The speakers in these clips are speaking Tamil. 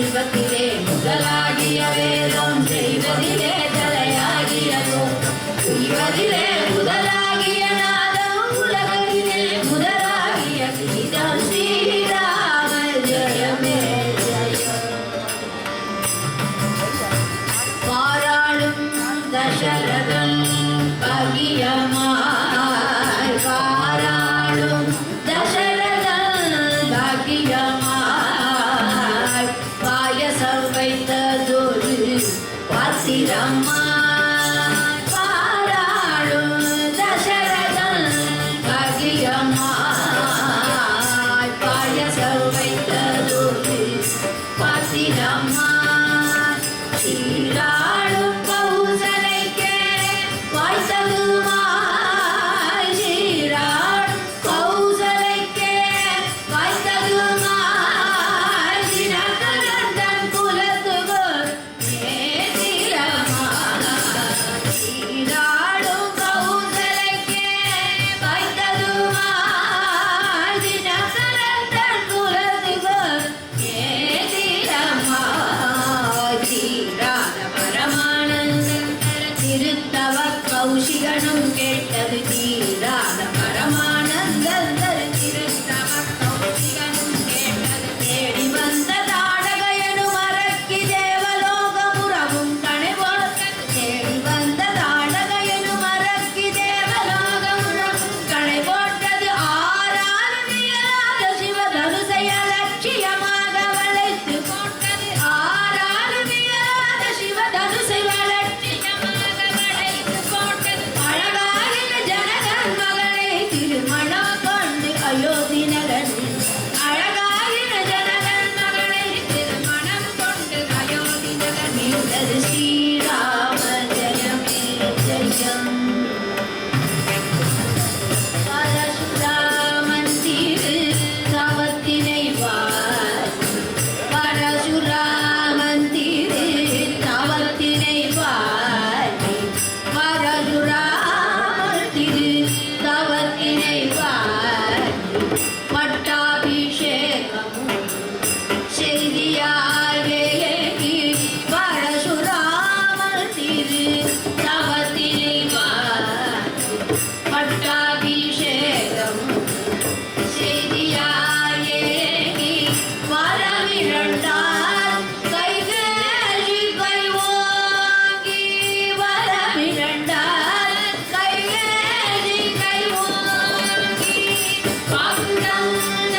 செல்வத்திலே முதலாகிய வேதம் செய்வதிலே தலையாகியதோ செய்வதிலே முதலாகிய நாதம் உலகத்திலே முதலாகிய கீதம் ஸ்ரீராம ஜெயமே ஜெயம். பாராளும் தசரதம் பாகியமாய் பாராளும் தசரதம் பாகியமாய் பாயசம் வைத்ததொரு பாத்திரமாய் பாராளும் தசரதம் பாகியமாய் பாயசம் வைத்ததொரு பாத்திரமாய் சீராளும் கௌசலைக்கே வாய்த்ததுமாய் சீராளும் கௌசலைக்கே வாய்த்ததுமாய் தினகரன் குலத்துகோர் நேதிரமாய் சீராளும் கௌசலைக்கே வாய்த்ததுமாய் தினகரன் குலத்துகோர் நேதிரமாய் தீராத பரமானந்தம் திருத்தவ கௌஷிகனும் கேட்டது தீராத பரமானந்தம் திருத்தவ கௌஷிகனும் கேட்டது தேடி வந்த தாடகையனு மறக்கி தேவலோகமுறவும் கணைபோட்டது தேடி வந்த தாடகையனு மறக்கி தேவலோகமுறவும் கணைபோட்டது ஆறாலும் இயலாத சிவதனுசை அலட்சியமாக வளைத்து போட்டது ஆறாலும் இயலாத சிவதனுசை அலட்சியமாக வளைத்து போட்டது அழகாகின ஜனகன் மகளை திருமணம் கொண்டு அயோத்தி நகரில் அழகாகின ஜனகன் மகளை திருமணம் கொண்டு அயோத்தி நகரில் ஸ்ரீராம ஜெயமே ஜெயம். பரசுராமன் திரு தவத்தினை வாரி பரசுராமன் திரு தவத்தினை வாரி பரசுராமன் திரு தவத்தினை வாரி பட்டாபிஷேகமும் செய்தியால் வேகி பரசுராமன் திரு தவத்தினை வாரி பட்டாபிஷேகம் செய்தியால் ஏகி வரமிரண்டால் கைகேசி கைவோங்கி வரமிரண்டால் கைகேசி கைவோங்கி பங்குதந்த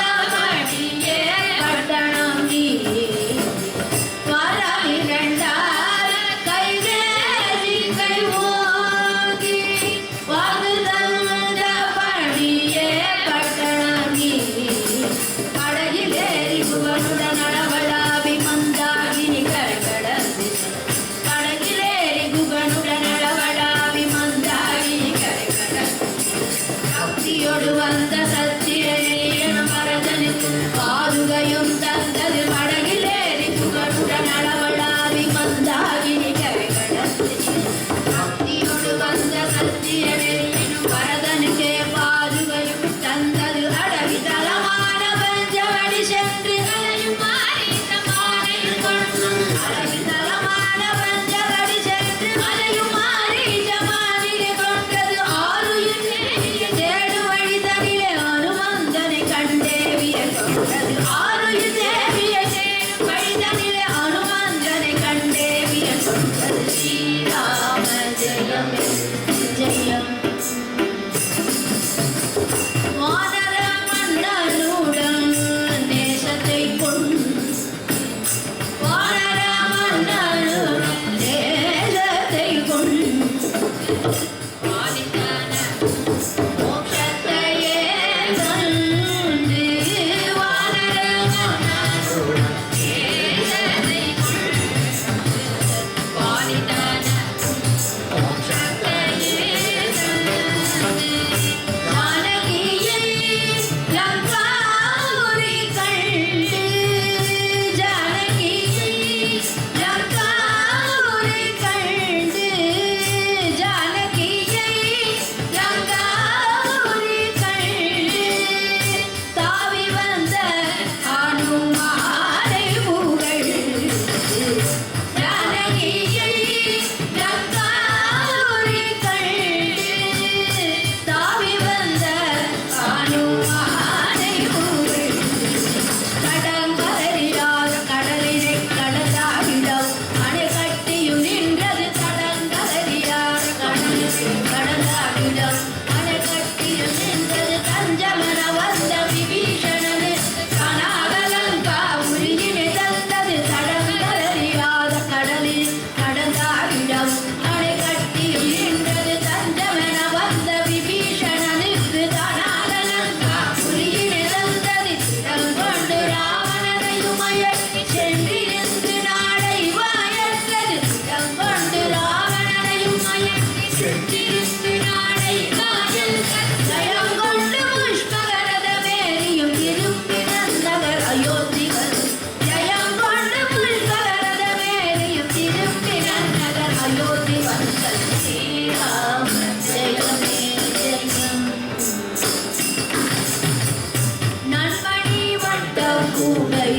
கூடை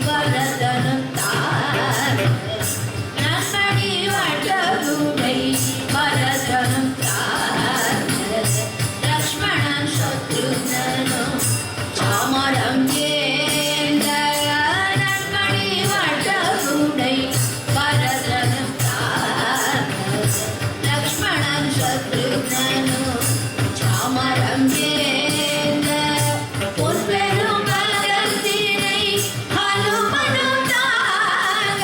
பரதனும் தார் நன்மணி வட்டகுடை பரதனும் தார் லக்ஷ்மணன் சத்ருகனும் சாமரம் ஏந்த நன்மணி வட்டகுடை பரதனும் தார் லக்ஷ்மணன் சத்ருகனும் சாமரம் ஏந்த பொற்பெரும் பரத்தினை ஹனுமனும் தாங்க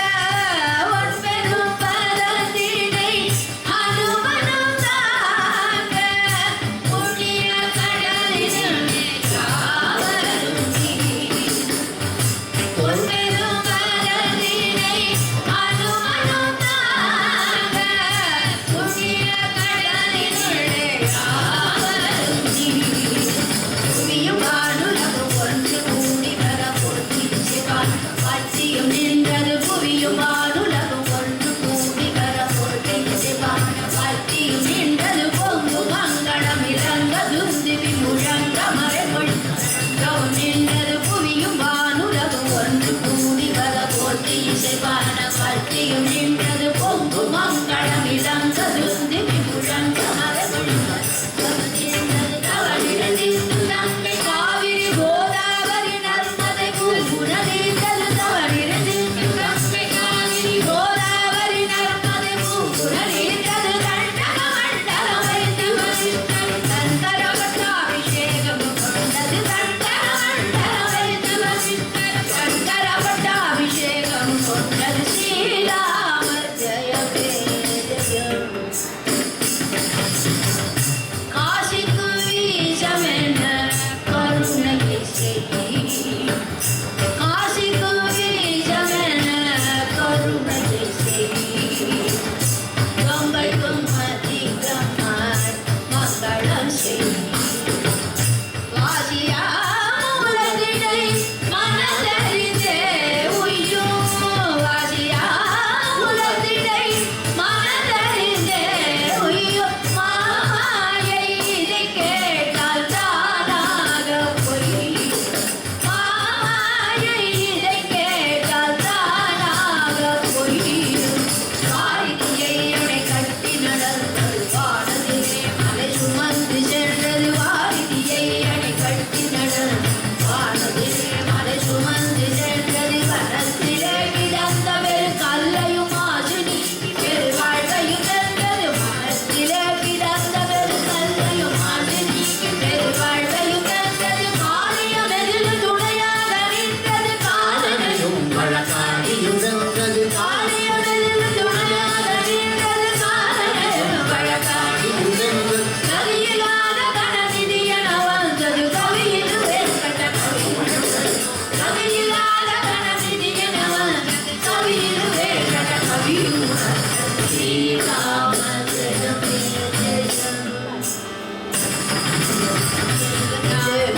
பொற்பெரும் பரத்தினை ஹனுமனும் தாங்க புண்ணிய கடலினுள்ளே காவலும் பொற்பெரும் பரத்தினை ஹனுமனும் தாங்க புண்ணிய கடலினுள்ளே காவலும் புவியும் வானுலகம் ஒன்று கூடி வர பொருத்திப்பான் பற்றியும் நின்றது புவியும் வானுலகம் ஒன்று கூடி வர பொருத்திப்பான் பற்றியும் நின்றது பொங்கு மங்களம் இறங்க துந்திவி முழங்க மறைமொழி நின்றது புவியும் வானுலகம் ஒன்று கூடி வர பொருத்திப்பான் பற்றியும் நின்றது பொங்கு மங்களம் இறங்க துந்திவி முழங்க மறைமொழி காவிரி கோதாவரி நர்மதை பூங்குணரீந்தது தவறிருந்து காவிரி கோதாவரி நர்மதை பூங்குணரீந்தது கண்டக மண்டலம் வைத்து சங்கர பட்டாபிஷேகம் கொண்டது சங்கர மண்டலம் வைத்து சங்கர பட்டாபிஷேகம் கொண்டது ஸ்ரீராமர் ஜெயமே ஜெயம் காசிக்கு வீசமென கருணையை செய் காசிக்கு வீசமென கருணையை செய் கங்கைக்கும் அதிகமாய் மங்களம் செய் காசியா உலகிடை மனதறிந்தே உய்யும் காசியா உலகிடை மனதறிந்தே உய்யும் மாயை இதை கேட்டால் தானாக பொய் மாயை இதை கேட்டால் தானாக பொய் வாரிதியை அணை கட்டி நடந்தது வானதிலே மலை சுமந்து சென்றது வாரிதியை அணை கட்டி நடந்தது வானதிலே மலை சுமந்து சென்றது வனத்திலே கிடந்த வெறு கல்லையும் ஆசு நீக்கி பெரு வாழ்வையும் தந்தது மனத்திலே கிடந்த வெறு கல்லையும் ஆசு நீக்கி பெரு வாழ்வையும் தந்தது காரியம் எதில் துணையாக நின்றது காதலையும் வழக்காடியும் வென்றது காரியம் எதில் துணையாக நின்றது காதலையும் வழக்காடியும் வென்றது கவியில்லாத கணநிதி என வந்தது கவியில் வேறுபட்ட கவி கவியில்லாத கணநிதி என வந்தது கவியில் வேறுபட்ட கவியும் ஸ்ரீராம ஜெயமே ஜெயம்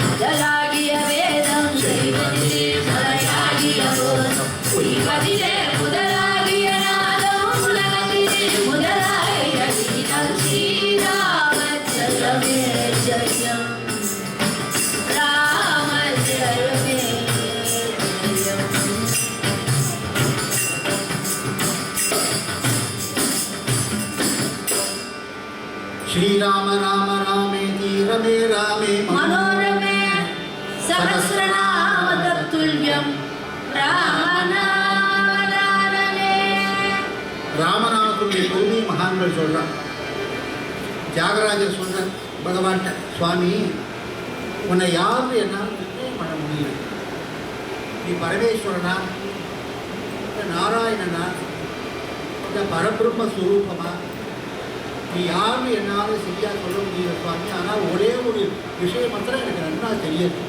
முதலாகிய வேதம் செய்வதிலே தலையாகிய போதம் புரிவதிலே முதலாகிய நாதம் உலகத்திலே முதலாகிய கீதம் ஸ்ரீராம ஜெயமே ஜெயம் ராம ஜெயமே ஜெயம் श्रीराम राम रामेति रमे रामे मनोरमे सहस्रनाम तत्तुल्यं रामनामदानने ராமநாமத்துடைய பெருமை மகான்கள் சொல்றான். தியாகராஜர் சொல்ற பகவான் சுவாமி உன்னை யாரும் என்னால் நிர்ணயம் பண்ண முடியல. நீ பரமேஸ்வரனா, நாராயணனா, இந்த பரபிரம்ம ஸ்வரூபமா, நீ யாரும் என்னால் சரியா சொல்ல முடியல சுவாமி. ஆனால் ஒரே ஒரு விஷயம் மாத்திரம் எனக்கு நன்னா தெரியுது.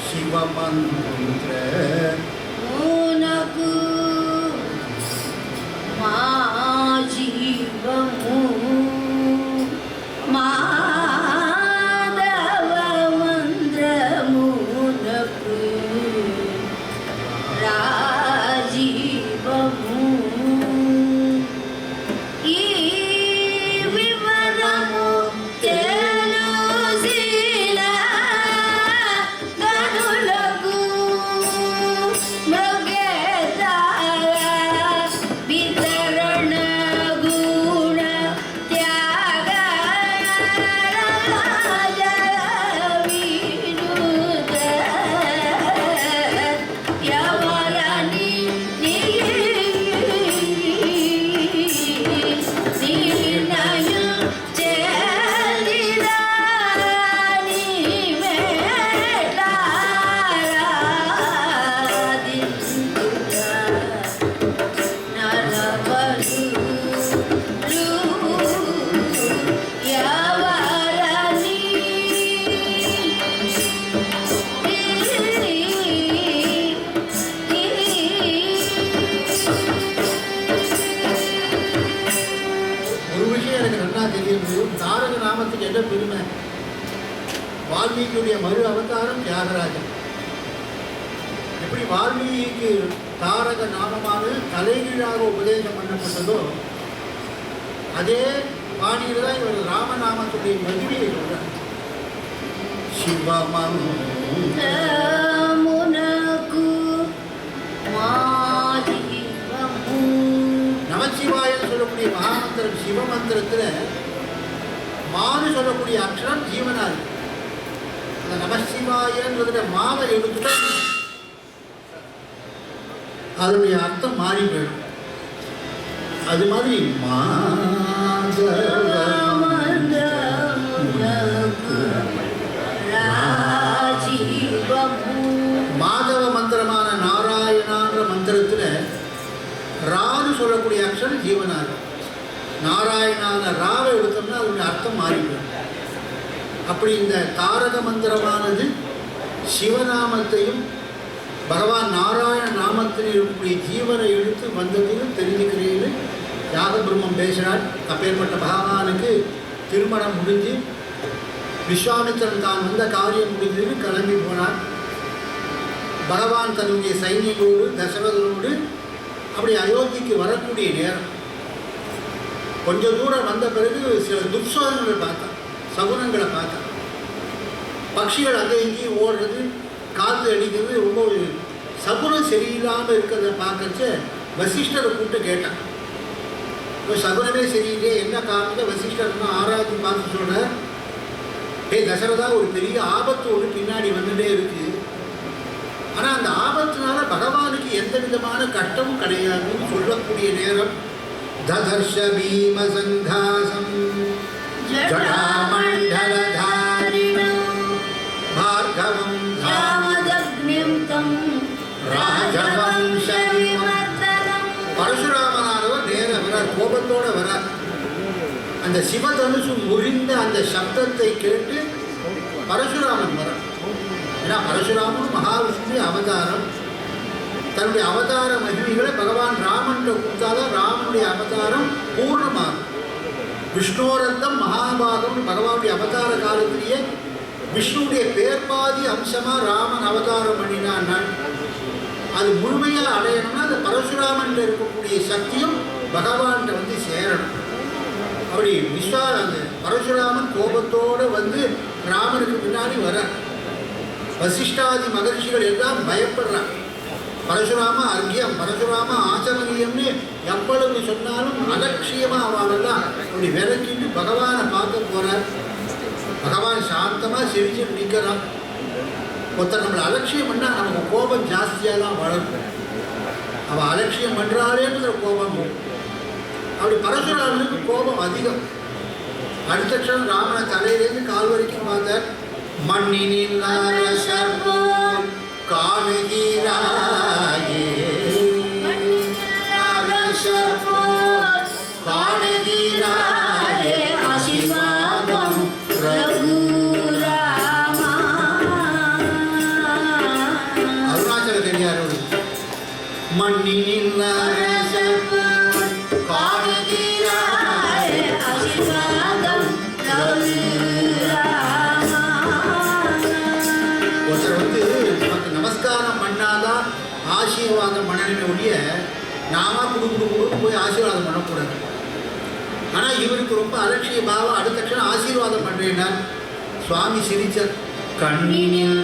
சிவமந்திர உனக்கு மாஜீவமு மாதவ மந்திரமுனக்கு ராஜீவமு ఈ వివరము తెలుసిన గనులకు வால்மீகியுடைய மறு அவதாரம் தியாகராஜன். எப்படி வால்மீகிக்கு தாரக நாமமானது தலைகீழாக உபதேசம் பண்ணப்பட்டதோ அதே பாணியில் தான் இவர் ராமநாமத்துடைய மகிமையை சொல்றார். நமச்சிவாயன்னு சொல்லக்கூடிய மகாமந்திரம் சிவமந்திரத்தில் மானு சொல்லக்கூடிய அக்ஷரம் ஜீவனாது. அந்த நமசிவாயன்றதுல மாவை எடுத்துட்டா அதனுடைய அர்த்தம் மாறி போயிடும். அது மாதிரி மாதவ மந்திரமான நாராயணான்ற மந்திரத்தில் ரான்னு சொல்லக்கூடிய அக்ஷரம் ஜீவனாது. நாராயணான ராவை எடுத்தோம்னா அதனுடைய அர்த்தம் மாறி போயிடும். அப்படி இந்த தாரக மந்திரமானது சிவநாமத்தையும் பகவான் நாராயண நாமத்தில் இருக்கக்கூடிய ஜீவனை எடுத்து வந்ததுன்னு தெரிஞ்சுக்கிறேன்னு யாக பிரம்மம் பேசுகிறார். அப்பேற்பட்ட பகவானுக்கு திருமணம் முடிஞ்சு விஸ்வாமித்திரன் தான் வந்த காரியம் முடிஞ்சதுன்னு கிளம்பி போனார். பகவான் தன்னுடைய சைனிகளோடு தசரதனோடு அப்படி அயோத்திக்கு வரக்கூடிய நேரம் கொஞ்சம் தூரம் வந்த பிறகு சில துர்சோதனங்களை பார்த்தான், சகுனங்களை பார்த்தான். பட்சிகள் அங்கே இங்கேயும் ஓடுறது, காற்று அடிக்கிறது, ரொம்ப ஒரு சகுனம் சரியில்லாமல் இருக்கிறத பார்க்கறச்ச வசிஷ்டரை கூப்பிட்டு கேட்டான். இப்போ சகுனமே சரியில்லையே, என்ன காரணத்தை வசிஷ்டர்னா ஆராய்ச்சி பார்த்து சொல்கிறார். தசரதா, ஒரு பெரிய ஆபத்து ஒன்று பின்னாடி வந்துட்டே இருக்கு. ஆனால் அந்த ஆபத்தினால பகவானுக்கு எந்த விதமான கஷ்டமும் கிடையாதுன்னு சொல்லக்கூடிய நேரம் ததர்ஷ பீம சங்காசம் ஜடாமண்டலதாரிணம் பார்கவம் பரசுராமனானவர் நேர வரார், கோபத்தோட வரார். அந்த சிவதனுசு முறிந்த அந்த சப்தத்தை கேட்டு பரசுராமன் வரார். ஏன்னா பரசுராமன் மகாவிஷ்ணு அவதாரம். தன்னுடைய அவதார மகிமைகளை பகவான் ராமன் கொடுத்தால ராமனுடைய அவதாரம் பூர்ணமாகும். விஷ்ணோரத்தம் மகாபாகம் பகவானுடைய அவதார காலத்திலேயே விஷ்ணுடைய பேர்பாதி அம்சமா ராமன் அவதாரம் பண்ணினான். அது முழுமையாக அடையணும்னா அந்த பரசுராமன் இருக்கக்கூடிய சக்தியும் பகவான்கிட்ட வந்து சேரணும். அப்படி அந்த பரசுராமன் கோபத்தோடு வந்து ராமனுக்கு பின்னாடி வர வசிஷ்டாதி மகர்ஷிகள் எல்லாம் பயப்படுறாங்க. பரசுராம அர்க்கியம், பரசுராம ஆச்சமனியம்னு எப்பொழுது சொன்னாலும் அலட்சியமாக அவளெல்லாம் அப்படி விளக்கிட்டு பகவானை பார்க்க போகிறார். பகவான் சாந்தமாக சிரிச்சு நிற்கிறான். ஒருத்தர் நம்மளை அலட்சியம் பண்ணால் நமக்கு கோபம் ஜாஸ்தியாக தான் வளர்க்கும். அவள் அலட்சியம் பண்ணுறாளேன்ற கோபம். அப்படி பரசுராமனுக்கு கோபம் அதிகம். அடுத்த க்ஷணம் ராமனை தலையிலேருந்து கால் வரைக்கும் பார்த்தார். மண்ணினில் காணுகிறாயே காணுகிறாயே ஆசீர்வாதம் ரகுராமா. அருணாச்சல தெரியாரு. மண்ணினில் காணுகிறாயே ஆசீர்வாதம் ரகுராமா. ஒருத்தர் வந்து நமக்கு நமஸ்காரம் பண்ணாதான் ஆசீர்வாதம் பண்ணணுமே ஒழிய நாம குடும்பம் போய் ஆசீர்வாதம் பண்ணக்கூடாது. ஆனால் இவருக்கு ரொம்ப அலட்சிய பாவம். அடுத்த க்ஷணம் ஆசீர்வாதம் பண்ணுறேன்னா சுவாமி சிரிச்சார். கண்ணினில்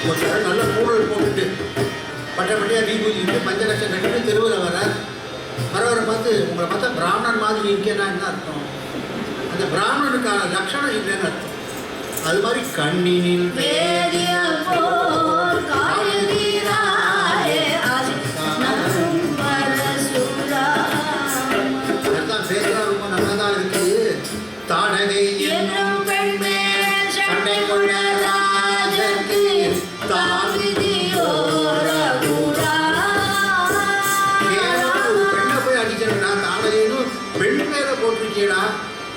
ஒருத்தர் நல்ல கூடல் போட்டுட்டு பட்டப்பட்டியாக தீபூஜிட்டு பஞ்சலட்சம் கட்டிட்டு தெருவில் வரவரை பார்த்து உங்களை பார்த்தா பிராமணன் மாதிரி இருக்கேன்னா என்ன அர்த்தம்? அந்த பிராமணனுக்கான லட்சணம் இல்லைன்னு அர்த்தம். அது மாதிரி கண்ணினில் அதான் பேசுறா ரொம்ப நல்லதான் இருக்குது. தாடகை சண்டை கொண்ட ராஜக்கு பெண்ணை போய் அடிக்கிறா, தாடகைன்னு பெண் பேரை போட்டிருக்கீடா,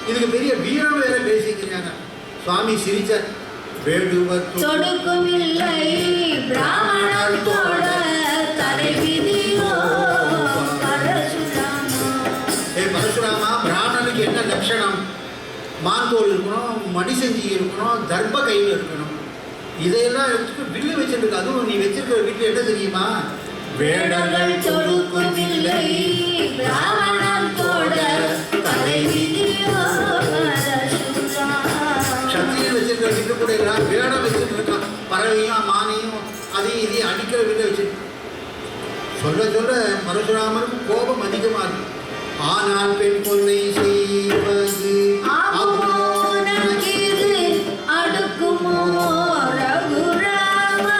இதுக்கு பெரிய வீரம் வேற பேசிக்கிறாங்க. சுவாமி சிரிச்சார். வேடுவ தொடுக்கும் இல்லை பிராமணத்தோட தலைவிதியோ பரசுராமா. பரசுராமா, பிராணனுக்கு என்ன லட்சணம்? மாந்தோல் இருக்கணும், மடிசெஞ்சி இருக்கணும், தர்ப கையில் இருக்கணும். இதையெல்லாம் எடுத்துட்டு வில்லு வச்சிருக்கு. அதுவும் நீ வச்சிருக்கிற வீட்டில் என்ன தெரியுமா? வேடர்கள் தொடுக்குமில்லை பிராமணன் தோட தலைவிதியோ பரசுராமா. சத்திரியன் வச்சிருக்கிற வீட்டு கூட எல்லாம் வேடம் வச்சுட்டு இருக்கான். பறவையும் மானையும் அதையும் இதையும் அடிக்கிற வீட்டை வச்சிருக்கான். சொல்ல சொல்ல பரசுராமனுக்கு கோபம் அதிகமாக இருக்கு. ஆனால் பெண் பொண்ணை செய்வது அடுக்குமோ ரகுராமா.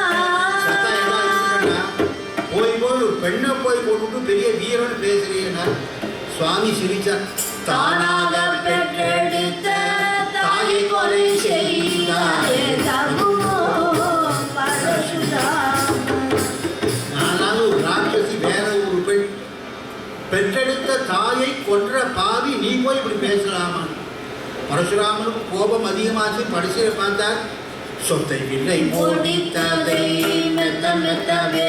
போய் போய் ஒரு பெண்ணை போய் போட்டுட்டு பெரிய வீரன் பேசுறீங்கன்னா சுவாமி சிரிச்சார். தானாக பெற்றெடுத்த தாயை கொலை செய்தாரே தகுமோ பரசுராமா. நானாவது ஒரு ராட்சசி, வேற ஒரு பெண், பெற்றெடுத்த தாயை கொன்ற பாவி, நீ போய் இப்படி பேசலாமா? பரசுராமனுக்கு கோபம் அதிகமாச்சு. பரிசையை பார்த்தார். சொத்தை வில்லை முடித்ததை மெத்த மெத்தவே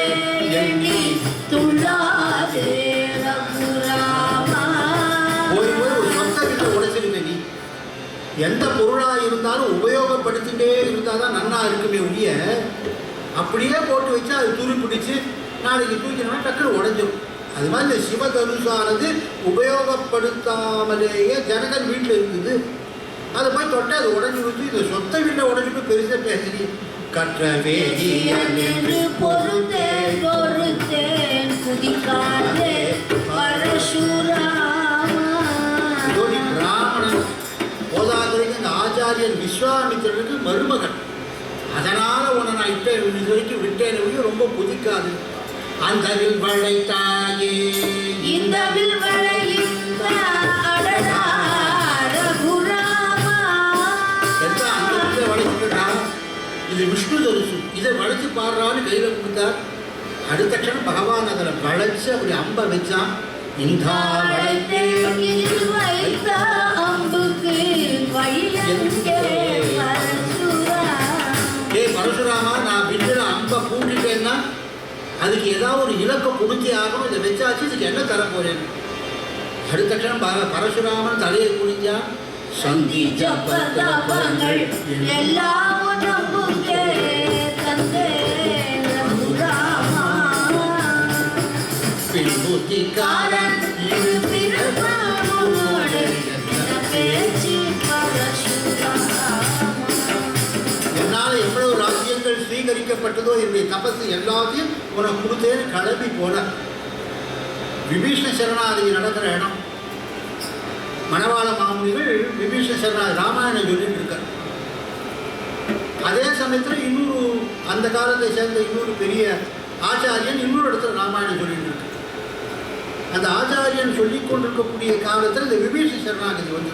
எண்ணி துள்ளாதே ரகுராமா. போய் போய் ஒரு சொத்தை வில்லை உடைச்சிருக்க. நீ எந்த பொருளாக இருந்தாலும் உபயோகப்படுத்திட்டே இருந்தால் தான் நன்னா இருக்குமே ஒழிய அப்படியே போட்டு வச்சா அது துரு பிடிச்சி நாளைக்கு தூக்கினா டக்குனு உடைஞ்சிடும். அது மாதிரி இந்த சிவதனுசானது உபயோகப்படுத்தாமலேயே ஜனகன் வீட்டில் இருக்குது. அதை போய் தொட்டு அது உடஞ்சி வச்சு இந்த சொத்தை வீட்டை உடஞ்சிட்டு பெருசாக பேசுறீ. கற்ற வேதியன் என்று பொறுத்தேன் பொறுத்தேன் குதிக்காதே பரசுராமா. ஜோடி பிராமணன் போதாதுரைக்கு இந்த ஆச்சாரியன் விஸ்வாமித்திரனுக்கு மருமகன். அதனால் உன்னை நான் இட்டேன், இது வரைக்கும் விட்டேன், ரொம்ப புதிக்காது. அந்த வில்வளை தாயே, இந்த வில்வளை இந்த அடடா ரகுராமா. அந்த வில்லை வளைச்சுட்டா இது விஷ்ணு தனுசு, இதை வளைச்சு பாடுறான்னு கையில் கொடுத்தார். அடுத்த க்ஷணம் பகவான் அதில் வளைச்சு அப்படி அம்பை வச்சான். இந்தா வளைத்தேன் இதில் வைத்த அம்புக்கு வழியெங்கே பரசுராமா. பரசுராமா, நான் வில்லில் அம்பை பூண்டிட்டேன்னா அதுக்கு ஏதாவது ஒரு இலக்கம் கொடுத்தே ஆகணும். இதை வச்சாச்சு, இதுக்கு என்ன தர போறேன்? அடுத்த க்ஷணம் பரசுராமன் தலையை குனிஞ்சான். சந்தி ஜபதபங்கள் எல்லாம் நம்புக்கே தந்தே ரகுராமா. பின்புத்திக்காரன் இது பிறப்பாவோடு பேச்சு பரசுராமா. என்னால் எவ்வளவு ராஜ்யங்கள் ஸ்வீகரிக்கப்பட்டதோ என்னுடைய தபசு எல்லாத்தையும் உனக்கு கொடுத்தேன்னு கிளம்பி போன. விபீஷ்ண சரணாகதி நடக்கிற இடம். மணவாள மாமுனிகள் விபீஷ்ண சரணாகதி ராமாயணம் சொல்லிட்டு இருக்கார். அதே சமயத்தில் இன்னொரு அந்த காலத்தை சேர்ந்த இன்னொரு பெரிய ஆச்சாரியன் இன்னொரு இடத்துல ராமாயணம் சொல்லிட்டு இருக்கு. அந்த ஆச்சாரியன் சொல்லிக் கொண்டிருக்கக்கூடிய காலத்தில் இந்த விபீஷ்ண சரணாகதி வந்து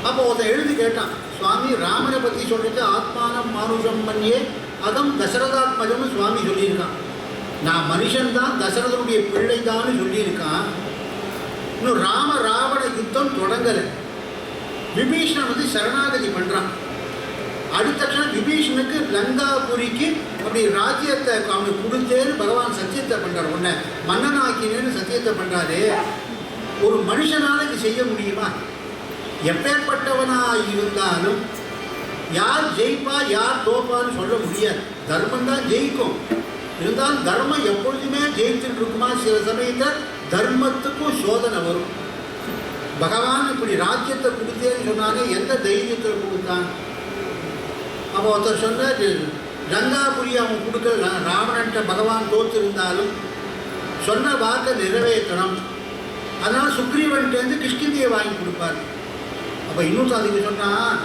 அப்போ ஒருத்தன் எழுதி கேட்டான். சுவாமி ராமனை பற்றி சொல்லிட்டு ஆத்மானம் மானுஷம் மன்னியே அதம் தசரதாத்மஜம்னு சுவாமி சொல்லியிருக்கான். நான் மனுஷன்தான், தசரதனுடைய பிள்ளை தான் சொல்லியிருக்கான். இன்னும் ராவண யுத்தம் தொடங்கலை. விபீஷணன் வந்து சரணாகதி பண்ணுறான். அடுத்த க்ஷணம் விபீஷனுக்கு லங்காபுரிக்கு அப்படி ராஜ்யத்தை அவனுக்கு கொடுத்தேன்னு பகவான் சத்தியத்தை பண்ணுறார். உன்னை மன்னனாக்கினேன்னு சத்தியத்தை பண்ணுறாரு. ஒரு மனுஷனால் இது செய்ய முடியுமா? எப்பேற்பட்டவனாக இருந்தாலும் யார் ஜெயிப்பா யார் தோப்பான்னு சொல்ல முடியாது. தர்மம் தான் ஜெயிக்கும். இருந்தாலும் தர்மம் எப்பொழுதுமே ஜெயிச்சுட்டு இருக்குமா? சில சமயத்தில் தர்மத்துக்கும் சோதனை வரும். பகவான் இப்படி ராஜ்யத்தை கொடுத்தேன்னு சொன்னாங்க. எந்த தைரியத்தில் கொடுத்தான்? அப்போ ஒருத்தர் சொன்னார், லங்காபுரி அவன் கொடுக்கல. ராவணன்ட்ட பகவான் தோற்றிருந்தாலும் சொன்ன வாக்கை நிறைவேற்றணும். அதனால் சுக்ரீவன்ட்டேருந்து கிஷ்கிந்தியை வாங்கி கொடுப்பார். அப்போ இன்னும் அதுக்கு சொன்னால்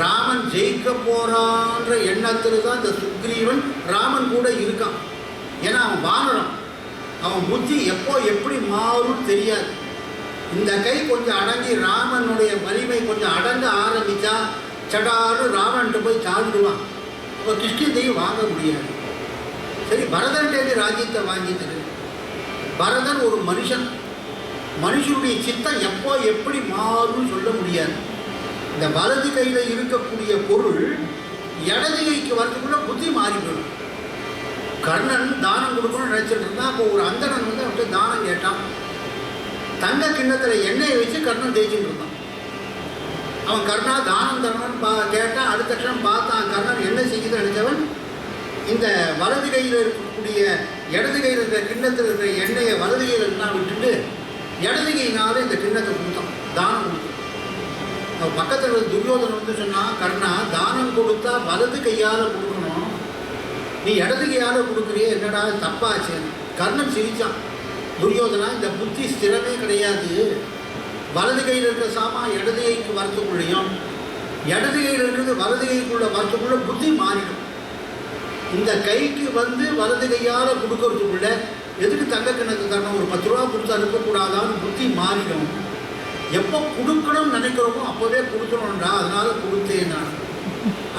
ராமன் ஜெயிக்க போகிறான்ற எண்ணத்தில் தான் இந்த சுக்ரீவன் ராமன் கூட இருக்கான். ஏன்னா அவன் வானரம். அவன் புத்தி எப்போ எப்படி மாறும் தெரியாது. இந்த கை கொஞ்சம் அடங்கி ராமனுடைய வலிமை கொஞ்சம் அடங்க ஆரம்பித்தா சடாரு ராமன்ட்டு போய் சாதிடுவான். அப்போ கிஷ்கிந்தையும் வாங்க முடியாது. சரி, பரதன்ட்டேருந்து ராஜ்யத்தை வாங்கிட்டது. பரதன் ஒரு மனுஷன். மனுஷனுடைய சித்தம் எப்போ எப்படி மாறும்னு சொல்ல முடியாது. இந்த வலது கையில் இருக்கக்கூடிய பொருள் இடது கைக்கு வரதுக்குள்ள புத்தி மாறிவிடும். கர்ணன் தானம் கொடுக்கணும்னு நினைச்சிட்டு இருந்தான். அப்போ ஒரு அந்தணன் வந்து அவன்கிட்ட தானம் கேட்டான். தங்க கிண்ணத்தில் எண்ணெயை வச்சு கர்ணன் தேய்ச்சிட்டு இருந்தான். அவன் கர்ணா தானம் தரணும்னு கேட்டான். அடுத்த க்ஷணம் பார்த்தான். கர்ணன் என்ன செய்யுது நினைச்சவன் இந்த வலது கையில் இருக்கக்கூடிய இடது கையில் இருக்கிற கிண்ணத்தில் இருக்கிற எண்ணெயை வலது கையில் இருந்தால் விட்டுட்டு இடது கையினால இந்த கிண்ணத்தை கொடுத்தான், தானம் கொடுத்தான். அவன் பக்கத்தில் துரியோதனன் வந்து சொன்னான், கர்ணா தானம் கொடுத்தா வலது கையால் கொடுக்கணும், நீ இடது கையால் கொடுக்குறியே, என்னடா தப்பாச்சு. கர்ணன் சிரித்தான். துரியோதனா, இந்த புத்தி ஸ்திரமே கிடையாது. வலது கையில் இருக்கிற சாமான் இடது கைக்கு வரத்துக்குள்ளேயும் இடது கையில் இருக்கிறது வலது கைக்குள்ள வரத்துக்குள்ள புத்தி மாறிடும். இந்த கைக்கு வந்து வலது கையால் கொடுக்கறதுக்குள்ள எதுக்கு தங்க கிணத்து தரணும், ஒரு 10 ரூபா கொடுத்து அனுப்பக்கூடாதான்னு புத்தி மாறிடும். எப்போ கொடுக்கணும்னு நினைக்கிறோமோ அப்போவே கொடுக்கணும்டா, அதனால கொடுத்தேன் நான்.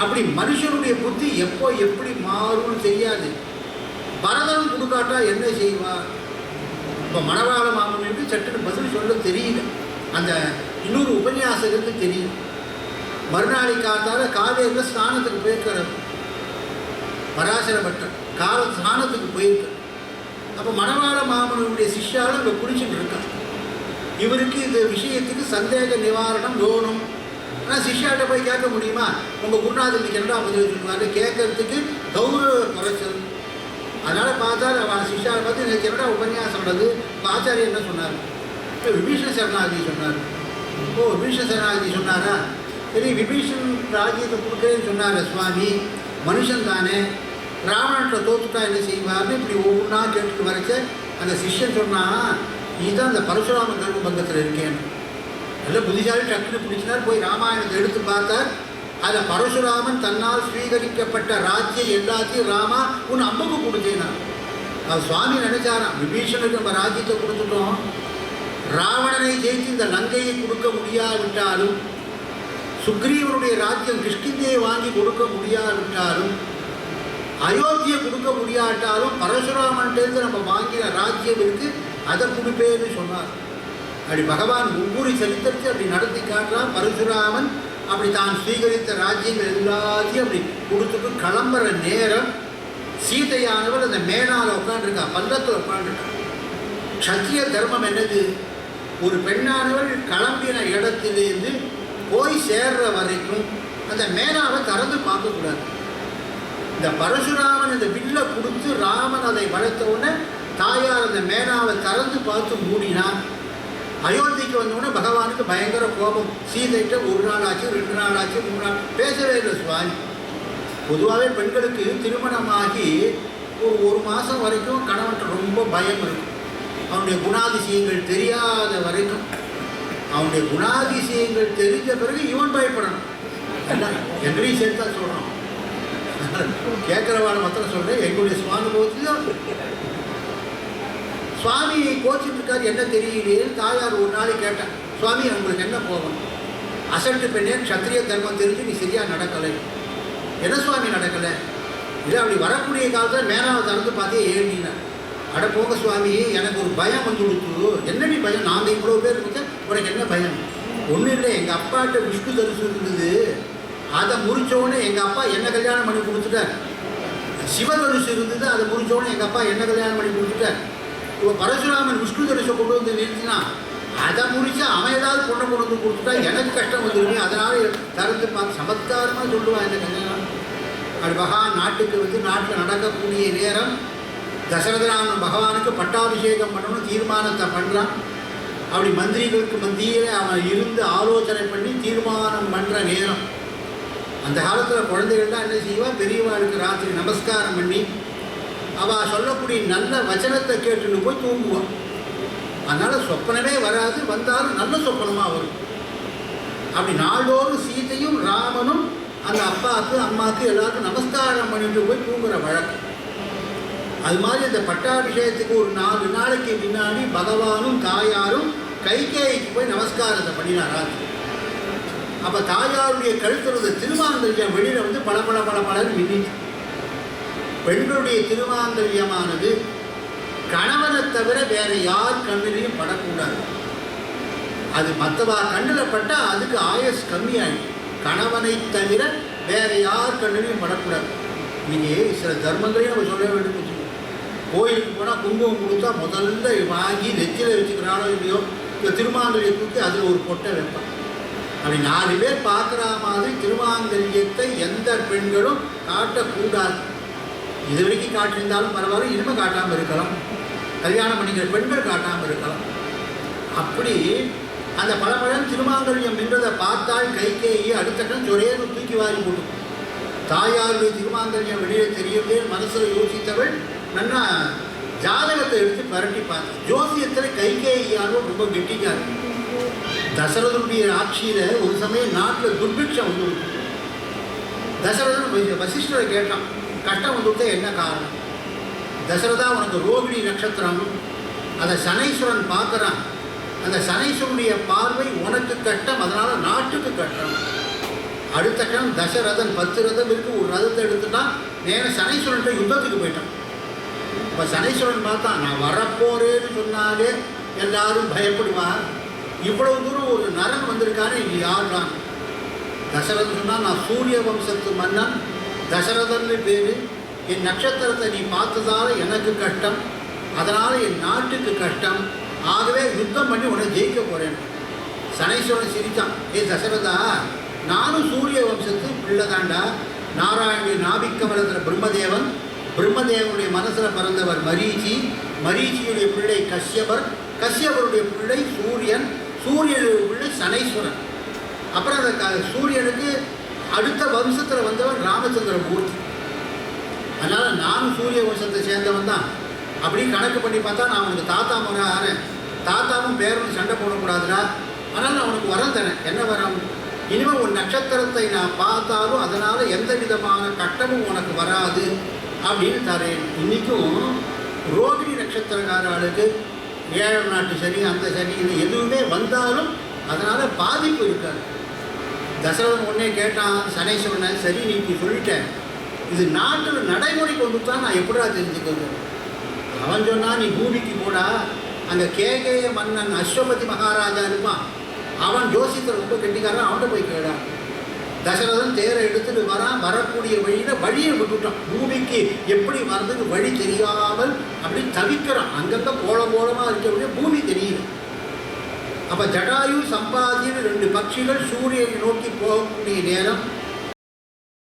அப்படி மனுஷனுடைய புத்தி எப்போ எப்படி மாறும்னு தெரியாது. பரதன் கொடுக்காட்டா என்ன செய்வார்? இப்போ மணவாள மாமனுக்கு சட்டுன்னு பதில் சொல்ல தெரியல. அந்த இன்னொரு உபன்யாசத்துக்கு தெரியும். மறுநாளை காத்தால காலையில் ஸ்நானத்துக்கு போயிருக்கிறார் பராசர பட்டர். ஸ்நானத்துக்கு போயிருக்கார். அப்போ மணவாள மாமனுடைய சிஷ்யாலும் அங்கே குளிச்சுட்டு இருக்கார். இவருக்கு இந்த விஷயத்துக்கு சந்தேக நிவாரணம் வேணும். ஆனால் சிஷ்யாட்ட போய் கேட்க முடியுமா? உங்கள் குருநாதனுக்கு என்னடா பதில் சொல்லுவாரு? கேட்கறதுக்கு கௌரவ குறைச்சல். அதனால் பார்த்தா அவன் சிஷ்யாவை பார்த்து எனக்கு என்னடா உபன்யாசம் நடந்து ஆச்சாரியர் என்ன சொன்னார்? இப்போ விபீஷண சரணாகதி சொன்னார். ஓ, விபீஷண சரணாகதி சொன்னாரா? சரி, விபீஷன் ராஜ்யத்தை கொடுக்குறேன்னு சொன்னார் சுவாமி. மனுஷன் தானே, ராவணன்ட்ட தோத்துட்டா என்ன செய்வார்னு இப்படி ஒவ்வொன்றா கேட்டுட்டு வரைச்ச அந்த சிஷ்யன் சொன்னால், இதுதான் அந்த பரசுராம கர்ம பங்கத்தில் இருக்கேன். நல்ல புத்திசாலி டக்குன்னு பிடிச்சினார். போய் ராமாயணத்தை எடுத்து பார்த்தார். அதில் பரசுராமன் தன்னால் ஸ்வீகரிக்கப்பட்ட ராஜ்யம் எல்லாத்தையும் ராமா உன் அம்புக்கு கொடுத்தேனா. அது சுவாமி நினைச்சாராம், விபீஷனுக்கு நம்ம ராஜ்யத்தை கொடுத்துட்டோம், ராவணனை ஜெயித்து இந்த லங்கையை கொடுக்க முடியாவிட்டாலும், சுக்ரீவனுடைய ராஜ்யம் கிஷ்கிந்தையை வாங்கி கொடுக்க முடியாவிட்டாலும், அயோத்தியை கொடுக்க முடியாட்டாலும் பரசுராமன்ட்டு நம்ம வாங்கின ராஜ்யம் இருக்கு, அதை கொடுப்பேன்னு சொன்னார். அப்படி பகவான் ஒவ்வொரு சரித்திரத்தை அப்படி நடத்தி காட்டுறான். பரசுராமன் அப்படி தான் ஸ்வீகரித்த ராஜ்யங்கள் எல்லாத்தையும் அப்படி கொடுத்துட்டு கிளம்புற நேரம் சீதையானவர் அந்த மேனால உட்காந்துருக்கா, பல்லத்தில் உட்காந்துருக்கா. சத்திய தர்மம் என்னது? ஒரு பெண்ணானவள் கிளம்பின இடத்திலிருந்து போய் சேர்ற வரைக்கும் அந்த மேனாவை திறந்து பார்க்கக்கூடாது. இந்த பரசுராமன் இந்த வில்லை கொடுத்து ராமன் அதை வளர்த்த உடனே தாயார் அந்த மேனாவை திறந்து பார்த்து மூடினா, அயோத்திக்கு வந்தவுடனே பகவானுக்கு பயங்கர கோபம். சீதைகிட்ட 1 நாள் ஆச்சு, 2 நாள் ஆச்சு, 3 நாள் பேசவே இல்லை சுவாமி. பொதுவாகவே பெண்களுக்கு திருமணமாகி ஒரு மாதம் வரைக்கும் கணவன்கிட்ட ரொம்ப பயம் இருக்கும். அவனுடைய குணாதிசயங்கள் தெரியாத வரைக்கும். அவனுடைய குணாதிசயங்கள் தெரிஞ்ச பிறகு இவன் பயப்படணும். எங்களையும் சேர்த்தா சொல்கிறான், கேட்குறவான மாத்திரம் சொல்கிறேன். எங்களுடைய சுவானுபவத்தில் சுவாமி கோச்சிட்டு இருக்காரு, என்ன தெரியலையே. தாயார் ஒரு நாளைக்கு கேட்டேன், சுவாமி உங்களுக்கு என்ன போகணும்? அசட்டு பெண்ணே, க்ஷத்திரிய தர்மம் தெரிஞ்சு நீ சரியாக நடக்கலை. என்ன சுவாமி நடக்கலை? இல்லை, அப்படி வரக்கூடிய காலத்தில் மேனாவை திறந்து பார்த்தே ஏறினா. அட போங்க சுவாமி, எனக்கு ஒரு பயம் வந்து கொடுத்து. என்னடி பயம்? நாங்கள் இவ்வளோ பேர் இருக்க, உனக்கு என்ன பயம்? ஒன்றும் இல்லை, எங்கள் அப்பாட்ட விஷ்ணு தரிசு இருந்தது, அதை முறிச்சோடனே எங்கள் அப்பா என்ன கல்யாணம் பண்ணி கொடுத்துட்டார். சிவதனுசு இருந்தது, அதை முறிச்சோடனே எங்கள் அப்பா என்ன கல்யாணம் பண்ணி கொடுத்துட்டார். இப்போ பரசுராமன் விஷ்ணு தனுஷை கொண்டு வந்து நிறுத்தினா, அதை முடிச்சு அவன் ஏதாவது பொண்ணை கொண்டு வந்து கொடுத்துட்டா எனக்கு கஷ்டம் வந்துருமே. அதனால திறந்து பார்த்து சமத்காரமாக சொல்லுவான் இந்த கல்யாணம். அப்படி பகவான் நாட்டுக்கு வந்து நாட்டில் நடக்கக்கூடிய நேரம் தசரதராமன் பகவானுக்கு பட்டாபிஷேகம் பண்ணணும்னு தீர்மானத்தை பண்ணுறான். அப்படி மந்திரிகளுக்கு மத்தியில் அவன் இருந்து ஆலோசனை பண்ணி தீர்மானம் பண்ணுற நேரம். அந்த காலத்தில் குழந்தைகள்லாம் என்ன செய்வான், பெரியவாளுக்கு ராத்திரி நமஸ்காரம் பண்ணி அவள் சொல்லக்கூடிய நல்ல வச்சனத்தை கேட்டுன்னு போய் தூங்குவான். அதனால் சொப்பனமே வராது, வந்தாலும் நல்ல சொப்பனமாக வரும். அப்படி நாளோறும் சீதையும் ராமனும் அந்த அப்பாவுக்கு அம்மாவுக்கு எல்லாருக்கும் நமஸ்காரம் பண்ணிட்டு போய் தூங்குற வழக்கம். அது மாதிரி இந்த பட்டாபிஷேகத்துக்கு ஒரு 4 நாளைக்கு முன்னாடி பகவானும் தாயாரும் கைகேயிக்கு போய் நமஸ்காரத்தை பண்ணினாராம். அப்போ தாயாருடைய கழுத்துறது திருமாங்கல்யம் வெளியில் வந்து பளபளன்னு மின்னிச்சு. பெண்களுடைய திருமாங்கல்யமானது கணவனை தவிர வேற யார் கண்ணிலையும் படக்கூடாது. அது மற்றவா கண்ணில் பட்டால் அதுக்கு ஆயுஸ் கம்மியாயிடும். கணவனை தவிர வேற யார் கண்ணிலையும் படக்கூடாது. நீங்கள் சில தர்மங்களையும் நம்ம சொல்ல வேண்டும். கோயிலுக்கு போனால் குங்குமம் கொடுத்தா முதல்ல வாங்கி நெச்சில் வச்சுக்கிறானோ இல்லையோ இந்த திருமாங்கல்யை தூக்கி அதில் ஒரு பொட்டை வைப்பான். அப்படி 4 பேர் பார்க்குற மாதிரி திருமாங்கல்யத்தை எந்த பெண்களும் காட்டக்கூடாது. இது வரைக்கும் காட்டியிருந்தாலும் பரவாயில்ல, இனிமே காட்டாமல் இருக்கலாம், கல்யாணம் பண்ணிக்கிற பெண்கள் காட்டாமல் இருக்கலாம். அப்படி அந்த பலபழம் திருமாங்கல்யம் என்றதை பார்த்தால் கைகேயி அடுத்த கணம் சொரேன்னு தூக்கி வாரி போட்டு தாயாருடைய திருமாங்கல்யம் வெளியே தெரியவே மனசில் யோசித்தவள் நன்னா ஜாதகத்தை எடுத்து பரட்டி பார்த்து ஜோசியத்தில் கைகேயாலும் ரொம்ப கெட்டிக்காரு. தசரதனுடைய ஆட்சியில் ஒரு சமயம் நாட்டில் துர்பிக்ஷம் வந்து தசரதன் வசிஷ்டரை கேட்டான், கஷ்டம் வந்துவிட்டே என்ன காரணம்? தசரதா உனக்கு ரோகிணி நட்சத்திரம், அதை சனீஸ்வரன் பார்க்குறான், அந்த சனீஸ்வரனுடைய பார்வை உனக்கு கட்டம், அதனால் நாட்டுக்கு கட்டம். அடுத்த கணம் தசரதன் 10 ரதம் இருக்கு, ஒரு ரதத்தை எடுத்துட்டான், நேரம் சனீஸ்வரன்ட்ட யுத்தத்துக்கு போயிட்டான். இப்போ சனீஸ்வரன் பார்த்தான், நான் வரப்போறேன்னு சொன்னாலே எல்லாரும் பயப்படுவான், இவ்வளவு தூரம் ஒரு நரன் வந்திருக்கானே இங்கே யாருதான்? தசரதன் சொன்னால் நான் சூரிய வம்சத்து மன்னன் தசரதன் பேரு, என் நட்சத்திரத்தை நீ பார்த்ததால எனக்கு கஷ்டம், அதனால் என் நாட்டுக்கு கஷ்டம், ஆகவே யுத்தம் பண்ணி உன்னை ஜெயிக்க போகிறேன். சனீஸ்வரன் சிரித்தான், தசரதா நானும் சூரிய வம்சத்து பிள்ளைதாண்டா, நாராயணுடைய நாபிக்கமலத்தில் பிரம்மதேவன், பிரம்மதேவனுடைய மனசில் பிறந்தவர் மரீச்சி, மரீச்சியுடைய பிள்ளை கஷ்யபர், கஷ்யபருடைய பிள்ளை சூரியன், சூரியனுடைய பிள்ளை சனீஸ்வரன். அப்புறம் அந்த சூரியனுக்கு அடுத்த வம்சத்தில் வந்தவன் ராமச்சந்திர மூர்த்தி. அதனால் நானும் சூரிய வம்சத்தை சேர்ந்தவன் தான். அப்படி கணக்கு பண்ணி பார்த்தா நான் அவனுக்கு தாத்தா முறை ஆறேன், தாத்தாவும் பேரனும் சண்டை போடக்கூடாதுடா, ஆனால் நான் அவனுக்கு வரம் தரேன். என்ன வரம்? இனிமேல் ஒரு நட்சத்திரத்தை நான் பார்த்தாலும் அதனால் எந்த விதமான கட்டமும் உனக்கு வராது அப்படின்னு தரேன். இன்றைக்கும் ரோகிணி நட்சத்திரக்காரர்களுக்கு 7 நாட்டு சனி, அந்த சனி, இது எதுவுமே வந்தாலும் அதனால் பாதிப்பு இருக்காது. தசரதன் உடனே கேட்டான் சனீஸ்வரனை, சரி நீ இப்படி சொல்லிட்டேன், இது நாட்டில் நடைமுறை கொண்டு தான் நான் எப்படா தெரிஞ்சுக்கிறது? அவன் சொன்னான், நீ பூமிக்கு போடா, அங்கே கேகேய மன்னன் அஸ்வபதி மகாராஜா இருப்பான், அவன் ஜோசியத்தை ரொம்ப கெட்டிக்காரன், அவன்கிட்ட போய் கேடா. தசரதன் தேரை எடுத்துட்டு வரான், வரக்கூடிய வழியில் வழியை விட்டுட்டான், பூமிக்கு எப்படி வர்றதுக்கு வழி தெரியாமல் அப்படி தவிக்கிறான். அங்கங்கே கோலமாக இருக்கக்கூடிய பூமி தெரியும். அப்போ ஜடாயு சம்பாதின்னு 2 பட்சிகள் சூரியனை நோக்கி போகக்கூடிய நேரம்